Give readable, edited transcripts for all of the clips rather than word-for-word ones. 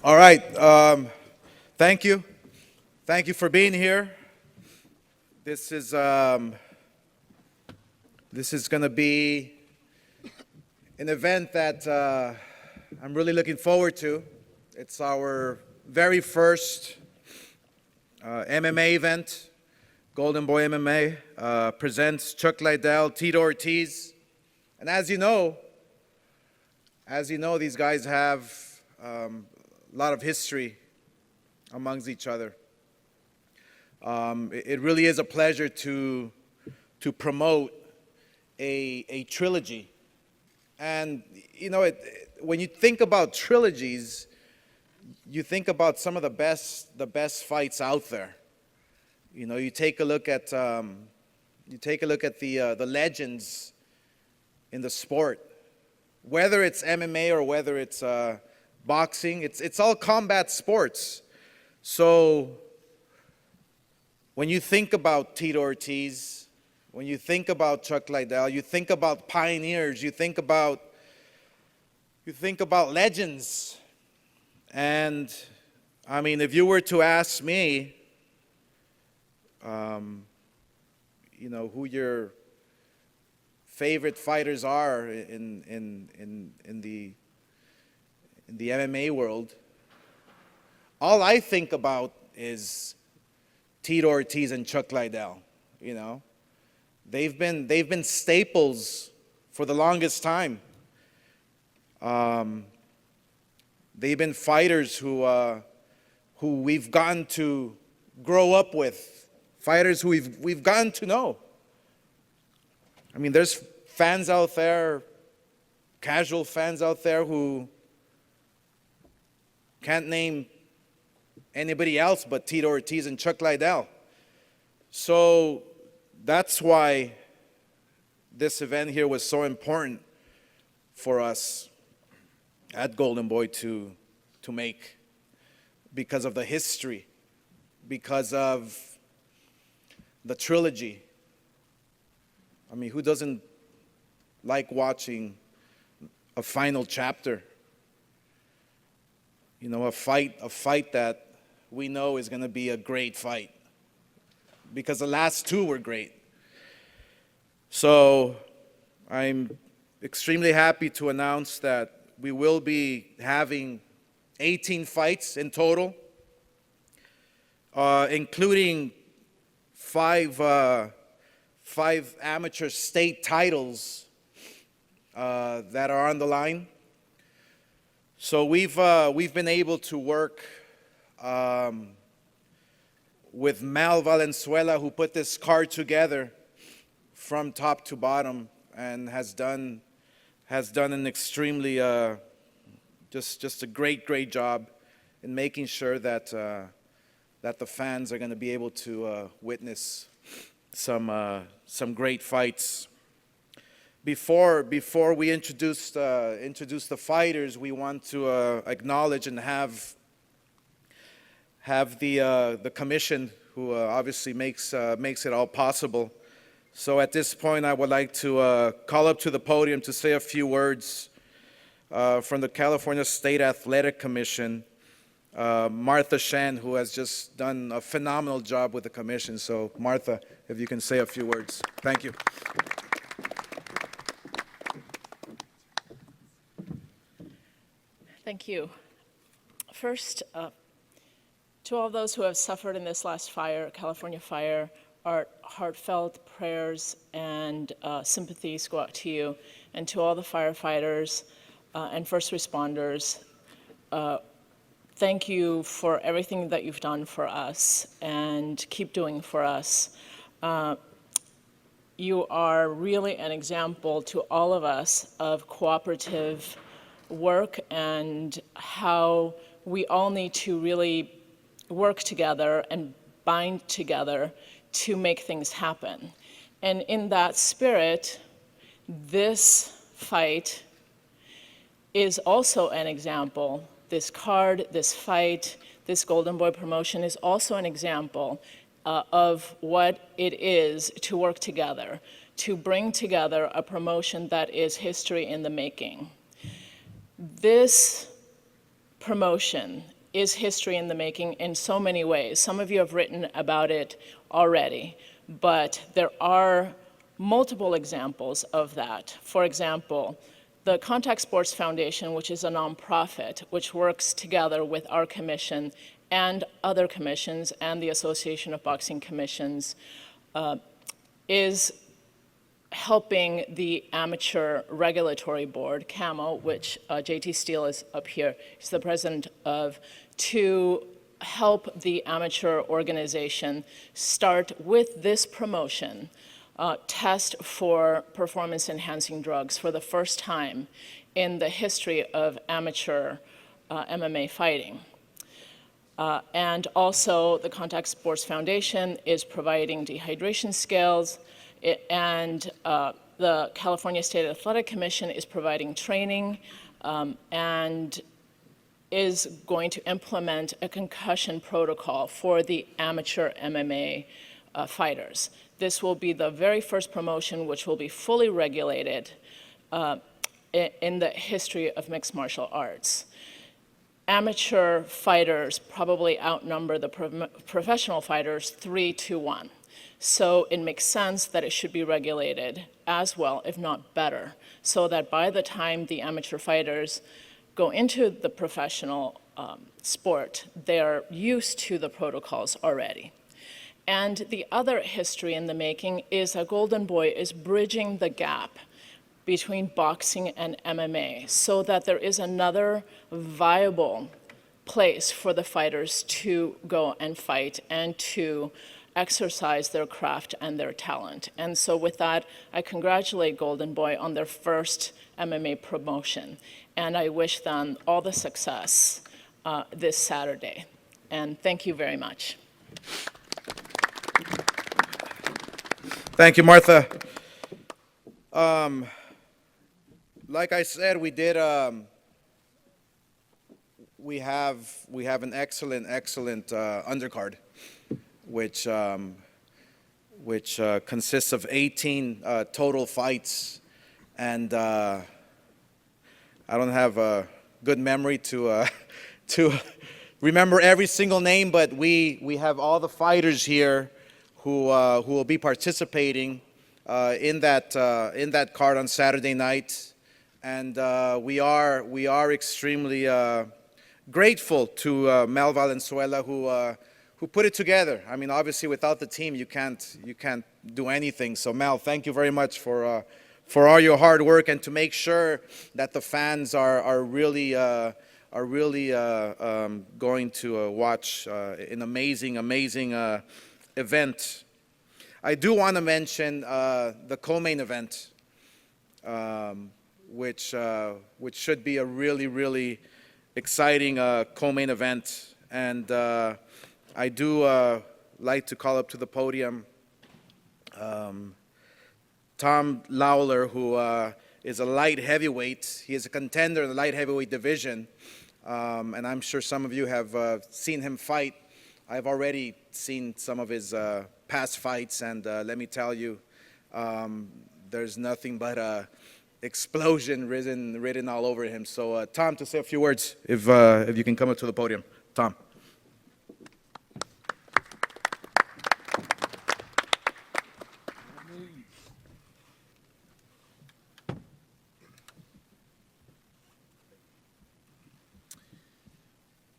All right. Thank you. Thank you for being here. This is going to be an event that I'm really looking forward to. It's our very first MMA event. Golden Boy MMA presents Chuck Liddell, Tito Ortiz, and as you know, these guys have a lot of history amongst each other. It really is a pleasure to promote a trilogy. And you know, when you think about trilogies, you think about some of the best fights out there. You know, you take a look at the legends in the sport, whether it's MMA or whether it's boxing. It's all combat sports. So when you think about Tito Ortiz, when you think about Chuck Liddell, you think about pioneers, you think about legends. And I mean, if you were to ask me, you know, who your favorite fighters are in the MMA world, all I think about is Tito Ortiz and Chuck Liddell. You know, they've been staples for the longest time. They've been fighters who we've gotten to grow up with, fighters who we've gotten to know. I mean, there's fans out there, casual fans out there who can't name anybody else but Tito Ortiz and Chuck Liddell. So that's why this event here was so important for us at Golden Boy to make, because of the history, because of the trilogy. I mean, who doesn't like watching a final chapter? You know, a fight that we know is going to be a great fight, because the last two were great. So I'm extremely happy to announce that we will be having 18 fights in total, including five amateur state titles that are on the line. So we've been able to work with Mal Valenzuela, who put this card together from top to bottom, and has done an extremely just a great job in making sure that the fans are going to be able to witness some great fights. Before we introduce the fighters, we want to acknowledge and have the commission, who obviously makes it all possible. So at this point, I would like to call up to the podium to say a few words from the California State Athletic Commission, Martha Shan, who has just done a phenomenal job with the commission. So Martha, if you can say a few words. Thank you. Thank you. First, to all those who have suffered in this last fire, California fire, our heartfelt prayers and sympathies go out to you, and to all the firefighters and first responders. Thank you for everything that you've done for us, and keep doing for us. You are really an example to all of us of cooperative work, and how we all need to really work together and bind together to make things happen. And in that spirit, this fight is also an example. This card, this fight, this Golden Boy promotion is also an example of what it is to work together, to bring together a promotion that is history in the making. This promotion is history in the making in so many ways. Some of you have written about it already, but there are multiple examples of that. For example, the Contact Sports Foundation, which is a nonprofit, which works together with our commission and other commissions and the Association of Boxing Commissions, is helping the Amateur Regulatory Board, CAMO, which JT Steele is up here, he's the president of, to help the amateur organization start with this promotion, test for performance-enhancing drugs for the first time in the history of amateur MMA fighting. And also, the Contact Sports Foundation is providing dehydration scales, and the California State Athletic Commission is providing training and is going to implement a concussion protocol for the amateur MMA fighters. This will be the very first promotion which will be fully regulated in the history of mixed martial arts. Amateur fighters probably outnumber the professional fighters 3-1. So it makes sense that it should be regulated as well, if not better, so that by the time the amateur fighters go into the professional sport, they're used to the protocols already. And the other history in the making is that Golden Boy is bridging the gap between boxing and MMA so that there is another viable place for the fighters to go and fight and to exercise their craft and their talent. And so with that, I congratulate Golden Boy on their first MMA promotion. And I wish them all the success this Saturday. And thank you very much. Thank you, Martha. Like I said, we have an excellent undercard, which consists of 18 total fights, and I don't have a good memory to remember every single name, but we have all the fighters here who will be participating in that card on Saturday night, and we are extremely grateful to Mel Valenzuela who put it together. I mean, obviously, without the team, you can't do anything. So, Mel, thank you very much for all your hard work and to make sure that the fans are really going to watch an amazing event. I do want to mention the co-main event, which should be a really exciting co-main event, and I do like to call up to the podium Tom Lawler, who is a light heavyweight. He is a contender in the light heavyweight division, and I'm sure some of you have seen him fight. I've already seen some of his past fights, and let me tell you, there's nothing but explosion written all over him. So, Tom, to say a few words, if you can come up to the podium. Tom.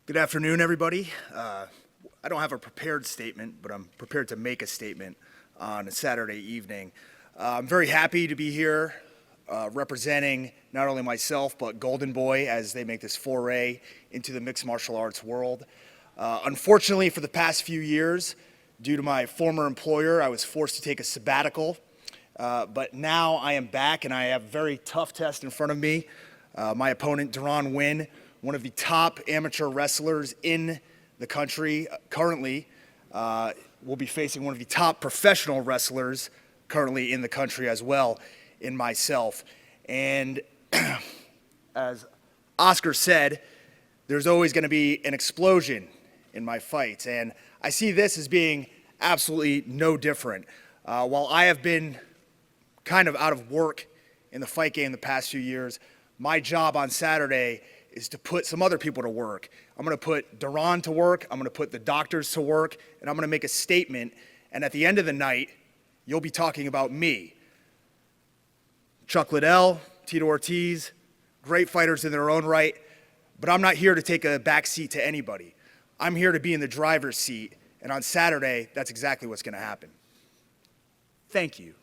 Good afternoon, everybody. I don't have a prepared statement, but I'm prepared to make a statement on a Saturday evening. I'm very happy to be here representing not only myself, but Golden Boy as they make this foray into the mixed martial arts world. Unfortunately, for the past few years, due to my former employer, I was forced to take a sabbatical. But now I am back, and I have a very tough test in front of me. My opponent, Deron Wynn, one of the top amateur wrestlers in the country currently, will be facing one of the top professional wrestlers currently in the country as well, in myself. And as Oscar said, there's always going to be an explosion in my fights. And I see this as being absolutely no different. While I have been kind of out of work in the fight game the past few years, my job on Saturday is to put some other people to work. I'm going to put Duran to work. I'm going to put the doctors to work, and I'm going to make a statement. And at the end of the night, you'll be talking about me. Chuck Liddell, Tito Ortiz, great fighters in their own right, but I'm not here to take a back seat to anybody. I'm here to be in the driver's seat, and on Saturday, that's exactly what's going to happen. Thank you.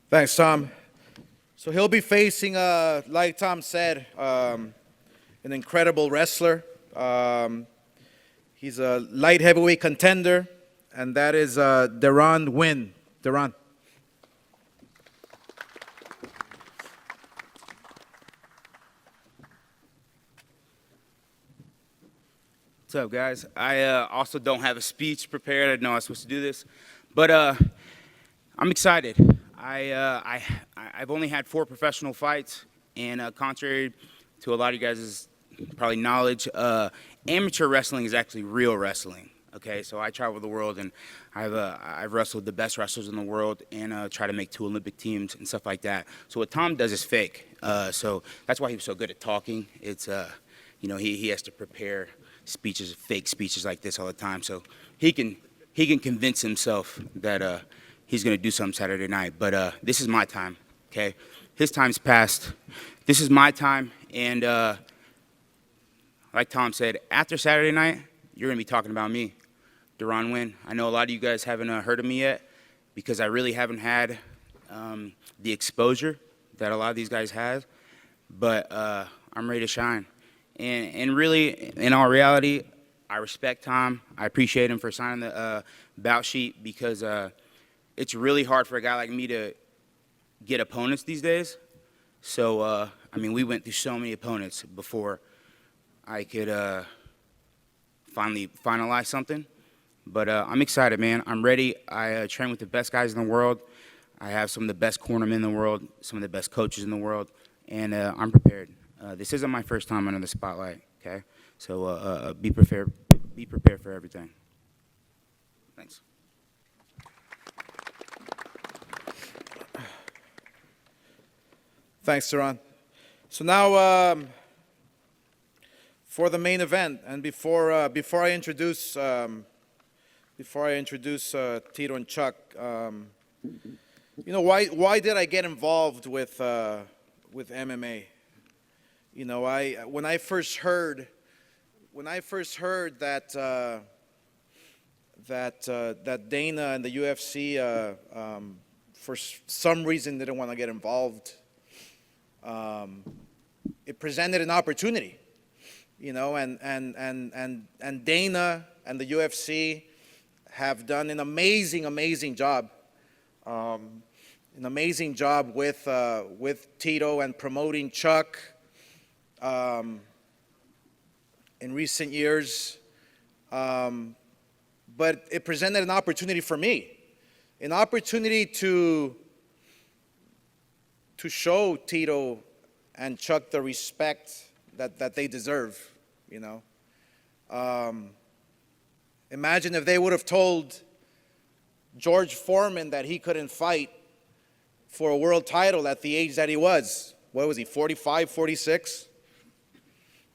Thanks, Tom. So he'll be facing, like Tom said, an incredible wrestler. He's a light heavyweight contender, and that is Duran Win. Duran. What's up, guys? I also don't have a speech prepared. I didn't know I was supposed to do this, but I'm excited. I've only had 4 professional fights, and contrary to a lot of you guys' probably knowledge, amateur wrestling is actually real wrestling. Okay, so I travel the world, and I've wrestled the best wrestlers in the world, and try to make 2 Olympic teams and stuff like that. So what Tom does is fake. So that's why he was so good at talking. It's he has to prepare speeches, fake speeches like this all the time, so he can convince himself that he's going to do something Saturday night. But this is my time, okay? His time's passed. This is my time, and like Tom said, after Saturday night, you're going to be talking about me, Duran Win. I know a lot of you guys haven't heard of me yet because I really haven't had the exposure that a lot of these guys have, but I'm ready to shine. And really, in all reality, I respect Tom. I appreciate him for signing the bout sheet because it's really hard for a guy like me to get opponents these days. So, we went through so many opponents before I could finally finalize something. But I'm excited, man. I'm ready. I train with the best guys in the world. I have some of the best cornermen in the world, some of the best coaches in the world, and I'm prepared. This isn't my first time under the spotlight, okay? So be prepared for everything. Thanks. Thanks, Duran. So now, for the main event, and before I introduce Tito and Chuck, why did I get involved with MMA? When I first heard that Dana and the UFC for some reason didn't want to get involved, it presented an opportunity, and Dana and the UFC have done an amazing job. An amazing job with Tito and promoting Chuck in recent years. But it presented an opportunity for me, an opportunity to show Tito and Chuck the respect that they deserve, Imagine if they would have told George Foreman that he couldn't fight for a world title at the age that he was. What was he, 45, 46?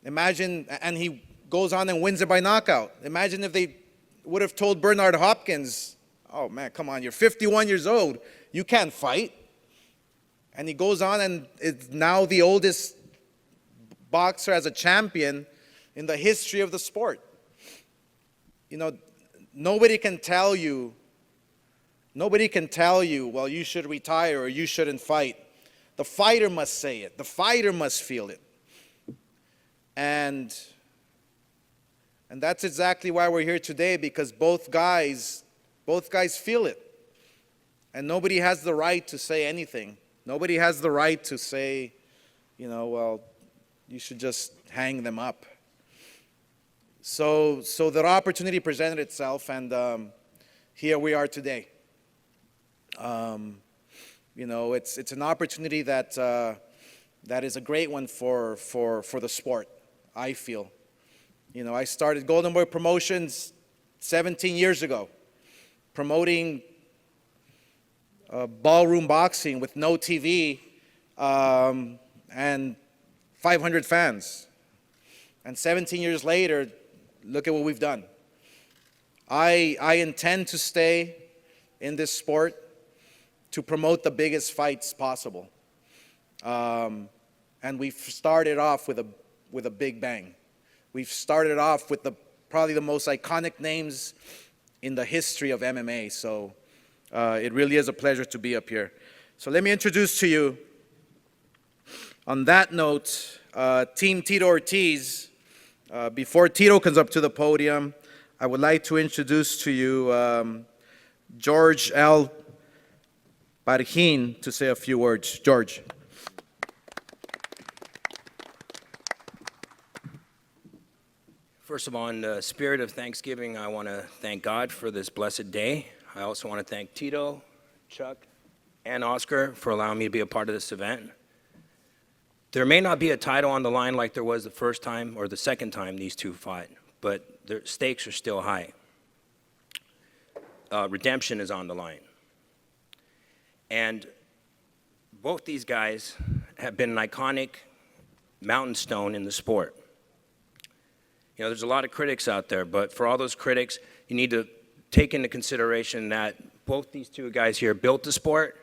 Imagine, and he goes on and wins it by knockout. Imagine if they would have told Bernard Hopkins, oh man, come on, you're 51 years old, you can't fight. And he goes on and is now the oldest boxer as a champion in the history of the sport. Nobody can tell you, well, you should retire or you shouldn't fight. The fighter must say it. The fighter must feel it. And that's exactly why we're here today, because both guys feel it. And nobody has the right to say anything. Nobody has the right to say, well, you should just hang them up. So the opportunity presented itself, and here we are today. It's an opportunity that is a great one for the sport, I feel. I started Golden Boy Promotions 17 years ago, promoting ballroom boxing with no TV and 500 fans. And 17 years later, look at what we've done. I intend to stay in this sport to promote the biggest fights possible. And we've started off with a big bang. We've started off with probably the most iconic names in the history of MMA. So it really is a pleasure to be up here. So let me introduce to you, on that note, Team Tito Ortiz. Before Tito comes up to the podium, I would like to introduce to you George L. Barjin to say a few words. George. First of all, in the spirit of Thanksgiving, I want to thank God for this blessed day. I also want to thank Tito, Chuck, and Oscar for allowing me to be a part of this event. There may not be a title on the line like there was the first time or the second time these two fought, but the stakes are still high. Redemption is on the line. And both these guys have been an iconic mountain stone in the sport. You know, there's a lot of critics out there, but for all those critics, you need to take into consideration that both these two guys here built the sport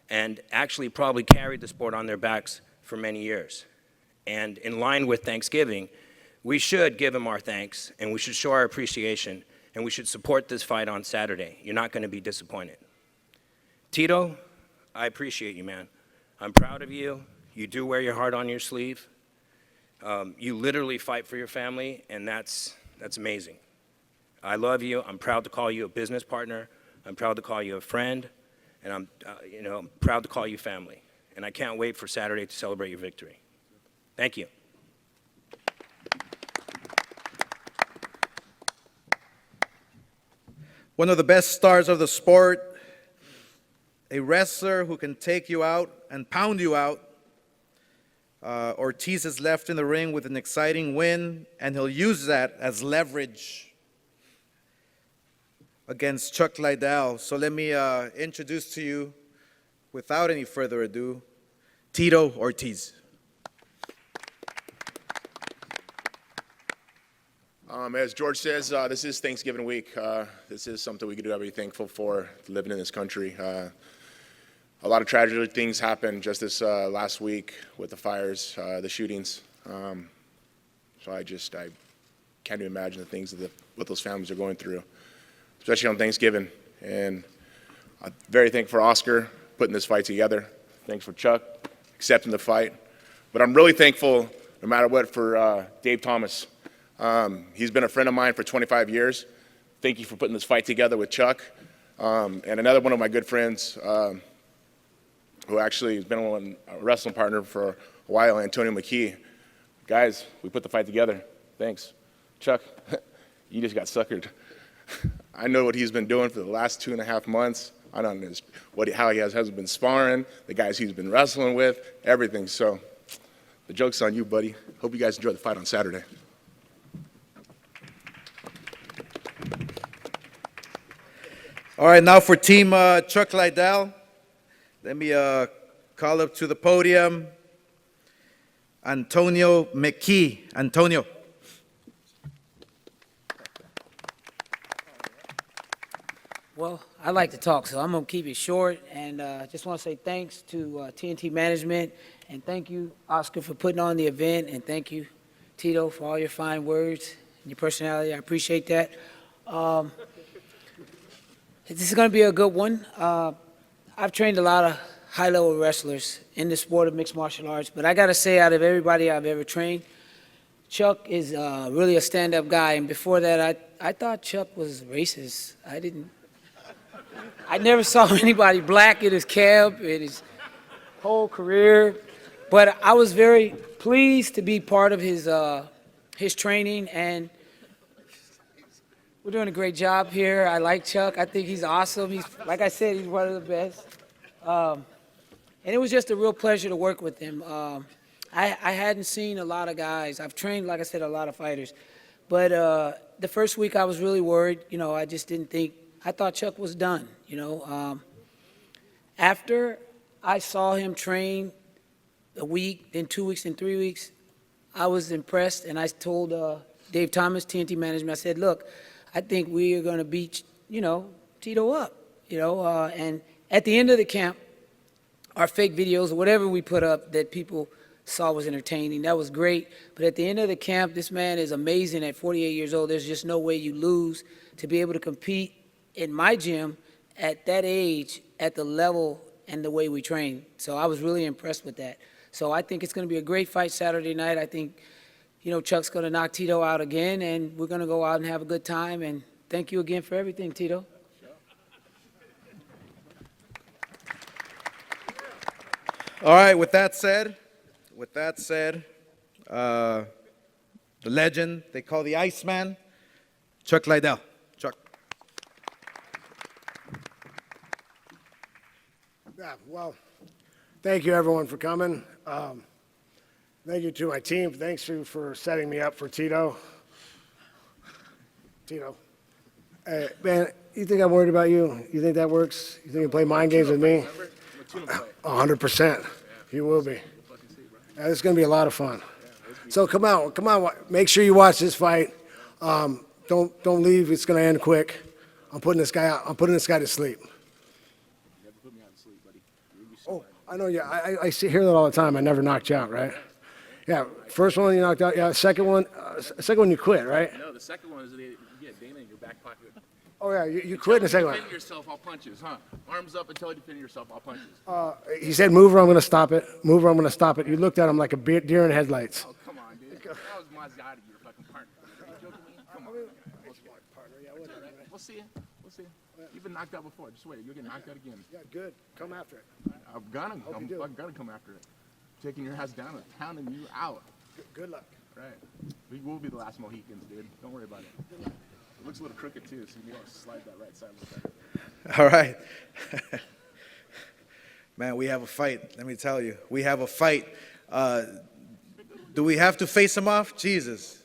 and actually probably carried the sport on their backs for many years. And in line with Thanksgiving, we should give them our thanks, and we should show our appreciation, and we should support this fight on Saturday. You're not going to be disappointed. Tito, I appreciate you, man. I'm proud of you. You do wear your heart on your sleeve. You literally fight for your family, and that's amazing. I love you. I'm proud to call you a business partner. I'm proud to call you a friend, and I'm proud to call you family. And I can't wait for Saturday to celebrate your victory. Thank you. One of the best stars of the sport, a wrestler who can take you out and pound you out. Ortiz is left in the ring with an exciting win, and he'll use that as leverage against Chuck Liddell. So let me introduce to you, without any further ado, Tito Ortiz. As George says, this is Thanksgiving week. This is something we can be thankful for, living in this country. A lot of tragic things happened just this last week with the fires, the shootings. So I can't even imagine the things what those families are going through, especially on Thanksgiving. And I'm very thankful for Oscar putting this fight together. Thanks for Chuck accepting the fight. But I'm really thankful, no matter what, for Dave Thomas. He's been a friend of mine for 25 years. Thank you for putting this fight together with Chuck. And another one of my good friends, who actually has been a wrestling partner for a while, Antonio McKee. Guys, we put the fight together. Thanks. Chuck, you just got suckered. I know what he's been doing for the last 2.5 months. I don't know how he has been sparring, the guys he's been wrestling with, everything. So the joke's on you, buddy. Hope you guys enjoy the fight on Saturday. All right, now for Team Chuck Liddell. Let me call up to the podium Antonio McKee. Antonio. Well, I like to talk, so I'm going to keep it short. And just want to say thanks to TNT management. And thank you, Oscar, for putting on the event. And thank you, Tito, for all your fine words and your personality. I appreciate that. This is going to be a good one. I've trained a lot of high-level wrestlers in the sport of mixed martial arts, but I got to say, out of everybody I've ever trained, Chuck is really a stand-up guy. And before that, I thought Chuck was racist. I never saw anybody black in his camp, in his whole career. But I was very pleased to be part of his training, and we're doing a great job here. I like Chuck. I think he's awesome. Like I said, he's one of the best. And it was just a real pleasure to work with him. I hadn't seen a lot of guys. I've trained, like I said, a lot of fighters. But the first week I was really worried. I just didn't think, I thought Chuck was done, After I saw him train a week, then 2 weeks, then 3 weeks, I was impressed, and I told Dave Thomas, TNT management, I said, look, I think we are going to beat, Tito up, and at the end of the camp, our fake videos, or whatever we put up that people saw was entertaining, that was great. But at the end of the camp, this man is amazing at 48 years old. There's just no way you lose to be able to compete in my gym at that age, at the level and the way we train. So I was really impressed with that. So I think it's going to be a great fight Saturday night. I think, Chuck's going to knock Tito out again, and we're going to go out and have a good time. And thank you again for everything, Tito. All right, with that said, the legend they call the Iceman, Chuck Liddell. Chuck. Yeah, well, thank you everyone for coming. Thank you to my team. Thanks for setting me up for Tito. Tito, man, you think I'm worried about you? You think that works? You think you play mind games with me? 100%. You will be. Yeah, this is going to be a lot of fun. So come on. Make sure you watch this fight. Don't leave. It's going to end quick. I'm putting this guy out. I'm putting this guy to sleep. Oh, I know. Yeah, I hear that all the time. I never knocked you out, right? Yeah. First one you knocked out. Yeah. Second one you quit, right? No, the second one is you get Dana in your back pocket. Oh yeah, you quit in the second one. Defend yourself, all punches, huh? Arms up until you defend yourself, all punches. He said, "Move or I'm going to stop it. Move or I'm going to stop it." You looked at him like a deer in headlights. Oh, come on, dude. That was Mazziotti, your fucking partner. Are you joking me? Come on. We'll see you. You've been knocked out before. Just wait. You'll get knocked out again. Yeah, good. Come after it. I'm gonna. Hope you I'm do. fucking gonna come after it. Taking your ass down and pounding you out. Good luck. Right. We will be the last Mohicans, dude. Don't worry about it. It looks a little crooked too, so you need to slide that right side a little better. All right. Man, we have a fight. Let me tell you, we have a fight. Do we have to face him off? Jesus.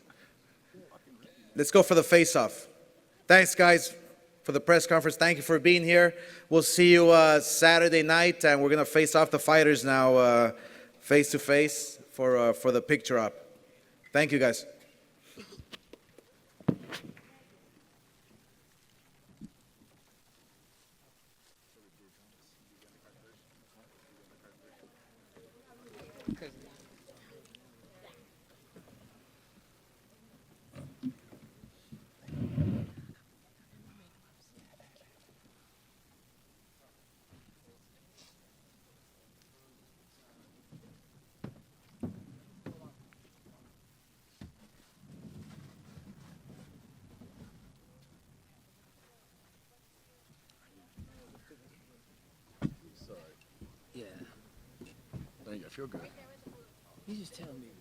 Let's go for the face-off. Thanks, guys, for the press conference. Thank you for being here. We'll see you Saturday night, and we're going to face off the fighters now face-to-face for the picture op. Thank you, guys. Yeah. Thank you. I feel good. You just tell me.